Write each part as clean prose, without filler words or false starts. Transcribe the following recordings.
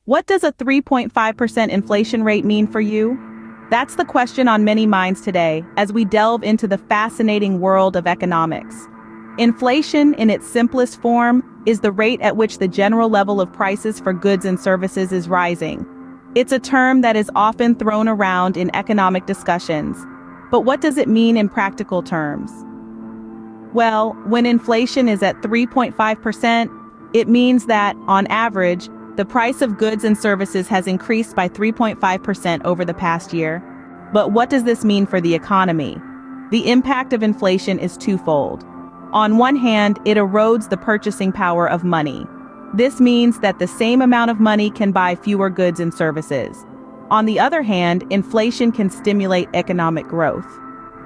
What does a 3.5% inflation rate mean for you? That's the question on many minds today as we delve into the fascinating world of economics. Inflation, in its simplest form, is the rate at which the general level of prices for goods and services is rising. It's a term that is often thrown around in economic discussions. But what does it mean in practical terms? Well, when inflation is at 3.5%, it means that, on average, the price of goods and services has increased by 3.5% over the past year. But what does this mean for the economy? The impact of inflation is twofold. On one hand, it erodes the purchasing power of money. This means that the same amount of money can buy fewer goods and services. On the other hand, inflation can stimulate economic growth.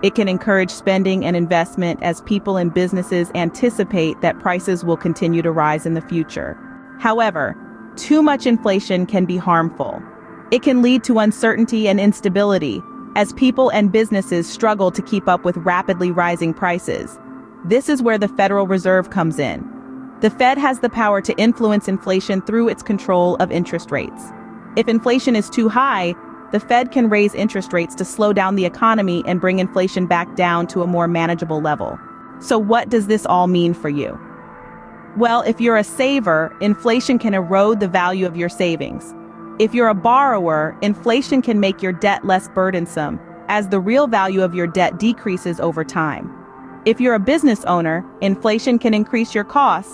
It can encourage spending and investment as people and businesses anticipate that prices will continue to rise in the future. However, too much inflation can be harmful. It can lead to uncertainty and instability as people and businesses struggle to keep up with rapidly rising prices. This is where the Federal Reserve comes in. The Fed has the power to influence inflation through its control of interest rates. If inflation is too high, the Fed can raise interest rates to slow down the economy and bring inflation back down to a more manageable level. So what does this all mean for you? Well, if you're a saver, inflation can erode the value of your savings. If you're a borrower, inflation can make your debt less burdensome, as the real value of your debt decreases over time. If you're a business owner, inflation can increase your costs,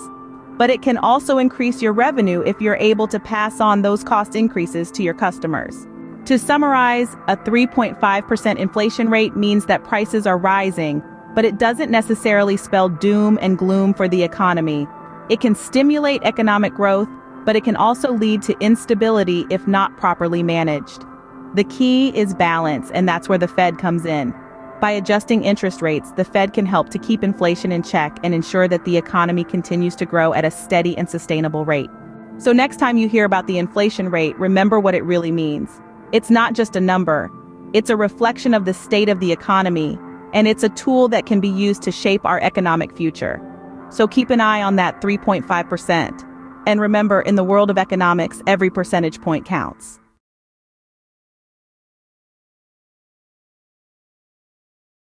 but it can also increase your revenue if you're able to pass on those cost increases to your customers. To summarize, a 3.5% inflation rate means that prices are rising, but it doesn't necessarily spell doom and gloom for the economy. It can stimulate economic growth, but it can also lead to instability if not properly managed. The key is balance, and that's where the Fed comes in. By adjusting interest rates, the Fed can help to keep inflation in check and ensure that the economy continues to grow at a steady and sustainable rate. So next time you hear about the inflation rate, remember what it really means. It's not just a number. It's a reflection of the state of the economy, and it's a tool that can be used to shape our economic future. So keep an eye on that 3.5%. And remember, in the world of economics, every percentage point counts.